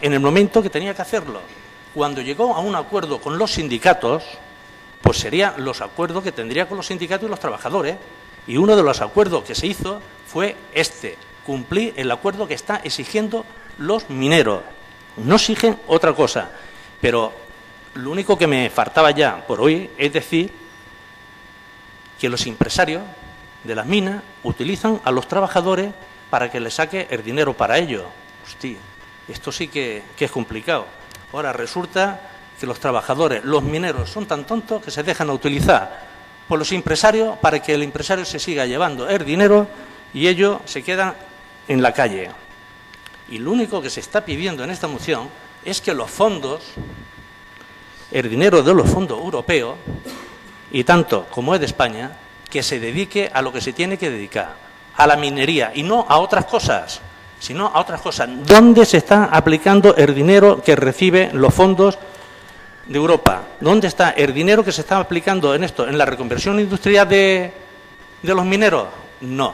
en el momento que tenía que hacerlo. Cuando llegó a un acuerdo con los sindicatos, pues serían los acuerdos que tendría con los sindicatos y los trabajadores. Y uno de los acuerdos que se hizo fue cumplir el acuerdo que está exigiendo los mineros. No exigen otra cosa. Pero lo único que me faltaba ya por hoy es decir que los empresarios de las minas utilizan a los trabajadores para que les saque el dinero para ellos. Hostia, esto sí que es complicado. Ahora resulta que los trabajadores, los mineros, son tan tontos que se dejan utilizar por los empresarios para que el empresario se siga llevando el dinero y ellos se quedan en la calle. Y lo único que se está pidiendo en esta moción es que los fondos, el dinero de los fondos europeos, y tanto como es de España, que se dedique a lo que se tiene que dedicar, a la minería y no a otras cosas, sino a otras cosas. ¿Dónde se está aplicando el dinero que recibe los fondos de Europa? ¿Dónde está el dinero que se está aplicando en esto? ¿En la reconversión industrial de los mineros? No.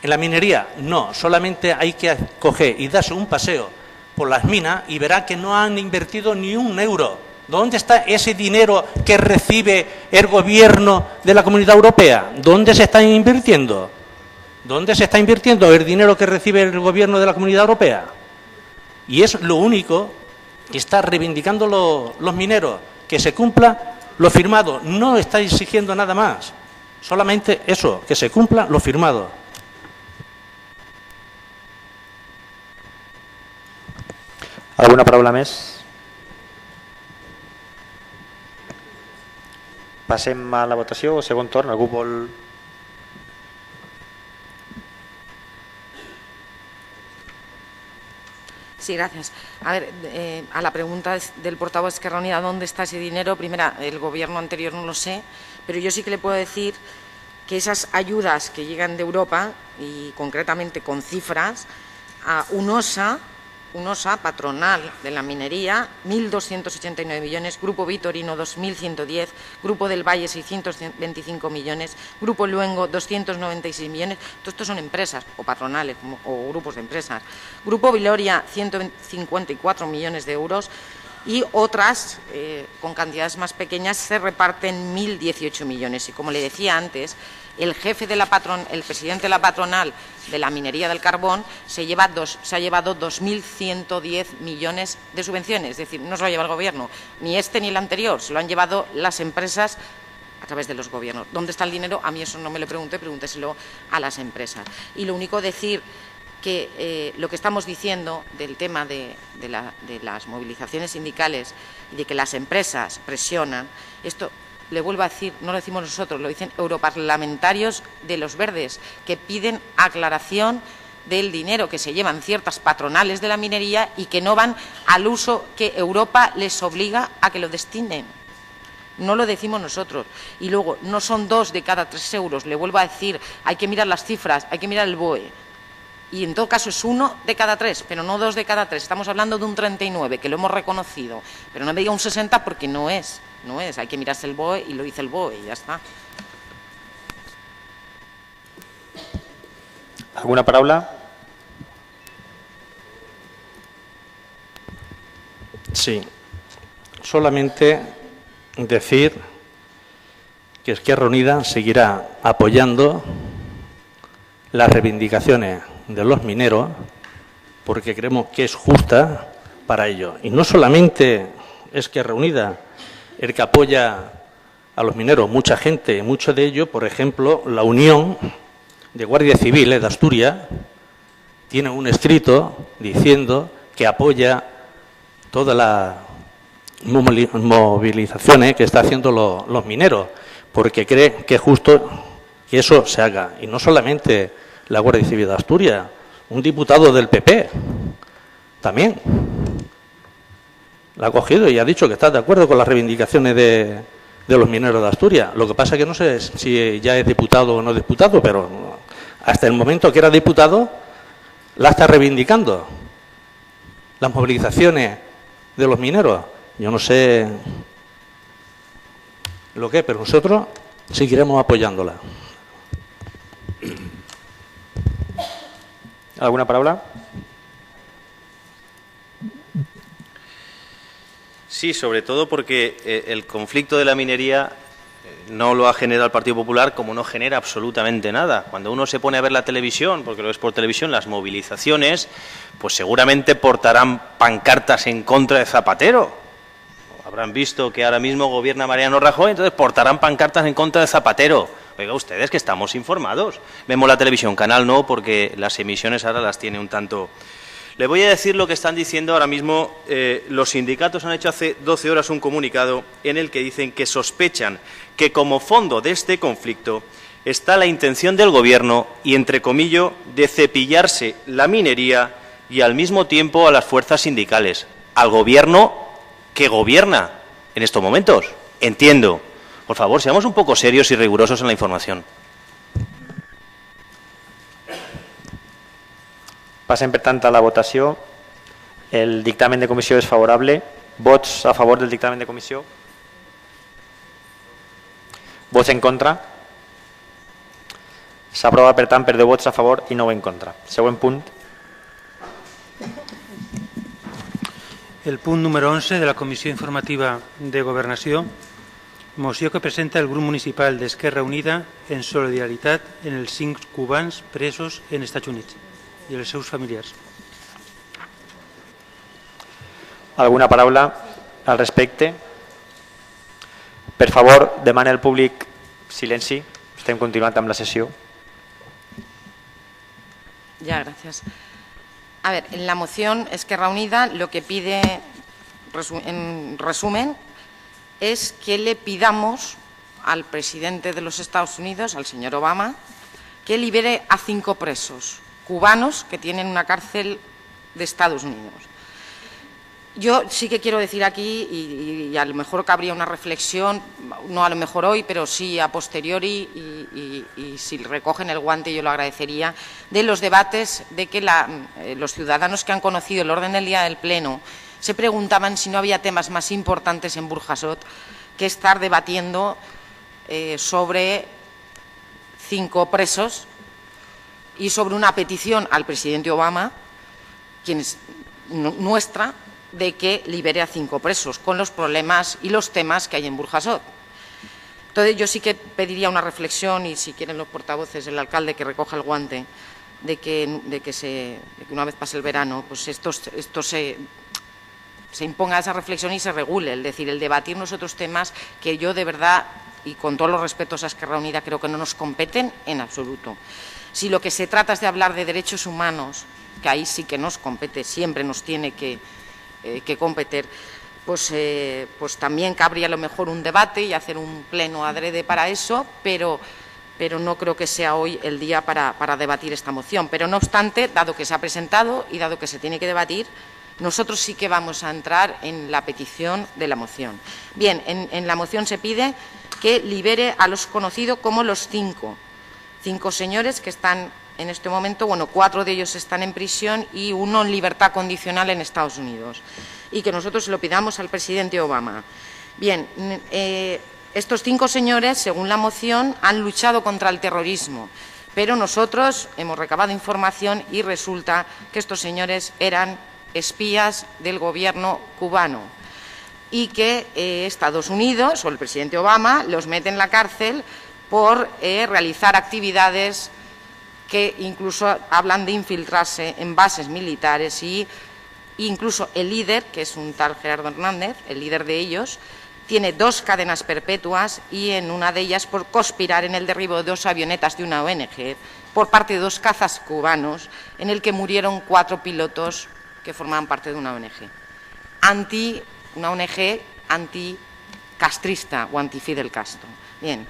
¿En la minería? No. Solamente hay que coger y darse un paseo por las minas y verá que no han invertido ni un euro. ¿Dónde está ese dinero que recibe el gobierno de la Comunidad Europea? ¿Dónde se está invirtiendo? ¿Dónde se está invirtiendo el dinero que recibe el gobierno de la Comunidad Europea? Y es lo único que está reivindicando los mineros, que se cumpla lo firmado. No está exigiendo nada más, solamente eso, que se cumpla lo firmado. Alguna paraula més? Passem a la votació o segon torn. Algú vol... Sí, gracias. A ver, a la pregunta del portavoz de Esquerra Unida, ¿dónde está ese dinero? Primera, el gobierno anterior no lo sé, pero yo sí que le puedo decir que esas ayudas que llegan de Europa, y concretamente con cifras, a UNOSA patronal de la minería, 1.289 millones, Grupo Vitorino 2.110, Grupo del Valle 625 millones, Grupo Luengo 296 millones, todos estos son empresas o patronales o grupos de empresas, Grupo Viloria 154 millones de euros y otras con cantidades más pequeñas se reparten 1.018 millones y como le decía antes, el jefe de el presidente de la patronal de la minería del carbón se ha llevado 2.110 millones de subvenciones, es decir, no se lo ha llevado el gobierno, ni este ni el anterior, se lo han llevado las empresas a través de los gobiernos. ¿Dónde está el dinero? A mí eso no me lo pregunte, pregúnteselo a las empresas. Y lo único decir que lo que estamos diciendo del tema de las movilizaciones sindicales y de que las empresas presionan, esto le vuelvo a decir, no lo decimos nosotros, lo dicen europarlamentarios de los Verdes, que piden aclaración del dinero que se llevan ciertas patronales de la minería y que no van al uso que Europa les obliga a que lo destinen. No lo decimos nosotros. Y luego, no son 2 de cada 3 euros, le vuelvo a decir, hay que mirar las cifras, hay que mirar el BOE. Y en todo caso es 1 de cada 3, pero no 2 de cada 3. Estamos hablando de un 39, que lo hemos reconocido. Pero no me diga un 60 porque no es. No es, hay que mirarse el BOE y lo dice el BOE y ya está. ¿Alguna paraula? Sí, solamente decir que Esquerra Unida seguirá apoyando las reivindicaciones de los mineros porque creemos que es justa para ellos. Y no solamente Esquerra Unida el que apoya a los mineros, mucha gente, muchos de ellos, por ejemplo, la Unión de Guardias Civiles de Asturias tiene un escrito diciendo que apoya todas las movilizaciones que están haciendo los mineros, porque cree que es justo que eso se haga. Y no solamente la Guardia Civil de Asturias, un diputado del PP también la ha cogido y ha dicho que está de acuerdo con las reivindicaciones de los mineros de Asturias. Lo que pasa es que no sé si ya es diputado o no diputado, pero hasta el momento que era diputado la está reivindicando. Las movilizaciones de los mineros, yo no sé lo que, pero nosotros seguiremos apoyándola. ¿Alguna paraula? Sí, sobre todo porque el conflicto de la minería no lo ha generado el Partido Popular, como no genera absolutamente nada. Cuando uno se pone a ver la televisión, porque lo es por televisión, las movilizaciones, pues seguramente portarán pancartas en contra de Zapatero. Habrán visto que ahora mismo gobierna Mariano Rajoy, entonces portarán pancartas en contra de Zapatero. Oiga, ustedes que estamos informados. Vemos la televisión, Canal no, porque las emisiones ahora las tiene un tanto. Le voy a decir lo que están diciendo ahora mismo. Los sindicatos han hecho hace 12 horas un comunicado en el que dicen que sospechan que como fondo de este conflicto está la intención del Gobierno y, entre comillas, de cepillarse la minería y al mismo tiempo a las fuerzas sindicales. Al Gobierno que gobierna en estos momentos. Entiendo. Por favor, seamos un poco serios y rigurosos en la información. Passem, per tant, a la votació. El dictamen de comissió és favorable. Vots a favor del dictamen de comissió? Vots en contra? S'aprova, per tant, per 10 vots a favor i 9 en contra. Següent punt. El punt número 11 de la Comissió Informativa de Governació, moció que presenta el grup municipal d'Esquerra Unida en solidaritat en els 5 cubans presos en Estats Units i els seus familiars. Alguna paraula al respecte? Per favor, demane al públic silenci. Estem continuant amb la sessió. Ya, gracias. A ver, en la moción Esquerra Unida lo que pide, en resumen, es que le pidamos al presidente de los Estados Unidos, al señor Obama, que libere a 5 presos cubanos que tienen una cárcel de Estados Unidos. Yo sí que quiero decir aquí, y a lo mejor cabría una reflexión, no a lo mejor hoy, pero sí a posteriori, y si recogen el guante yo lo agradecería, de los debates de que los ciudadanos que han conocido el orden del día del Pleno se preguntaban si no había temas más importantes en Burjasot que estar debatiendo sobre 5 presos y sobre una petición al presidente Obama, quien es nuestra, de que libere a 5 presos, con los problemas y los temas que hay en Burjasot. Entonces, yo sí que pediría una reflexión, y si quieren los portavoces, el alcalde que recoja el guante, de que una vez pase el verano, pues esto se imponga esa reflexión y se regule, es decir, el debatirnos otros temas que yo de verdad, y con todos los respetos a Esquerra Unida, creo que no nos competen en absoluto. Si lo que se trata es de hablar de derechos humanos, que ahí sí que nos compete, siempre nos tiene que competir, pues también cabría a lo mejor un debate y hacer un pleno adrede para eso, pero no creo que sea hoy el día para debatir esta moción. Pero no obstante, dado que se ha presentado y dado que se tiene que debatir, nosotros sí que vamos a entrar en la petición de la moción. Bien, en la moción se pide que libere a los conocidos como los 5 señores que están en este momento, bueno, 4 de ellos están en prisión y 1 en libertad condicional en Estados Unidos, y que nosotros se lo pidamos al presidente Obama. Bien, estos 5 señores, según la moción, han luchado contra el terrorismo, pero nosotros hemos recabado información y resulta que estos señores eran espías del gobierno cubano y que Estados Unidos o el presidente Obama los mete en la cárcel por realizar actividades que incluso hablan de infiltrarse en bases militares, y incluso el líder, que es un tal Gerardo Hernández, el líder de ellos, tiene 2 cadenas perpetuas, y en una de ellas por conspirar en el derribo de 2 avionetas de una ONG por parte de 2 cazas cubanos, en el que murieron 4 pilotos que formaban parte de una ONG. Una ONG anticastrista o anti-Fidel Castro. Bien.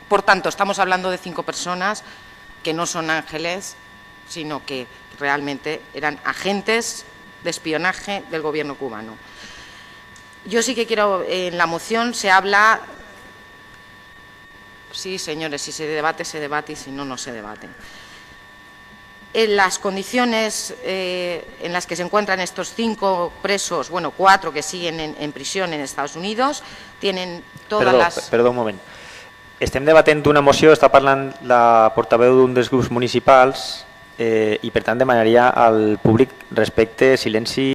Por tanto, estamos hablando de 5 personas que no son ángeles, sino que realmente eran agentes de espionaje del gobierno cubano. Yo sí que quiero, en la moción se habla, sí, señores, si se debate, y si no, no se debate. En las condiciones en las que se encuentran estos 5 presos, bueno, 4 que siguen en prisión en Estados Unidos, tienen todas las... Perdó un moment. Estem debatent una moció, està parlant la portaveu d'un dels grups municipals i per tant demanaria al públic respecte, silenci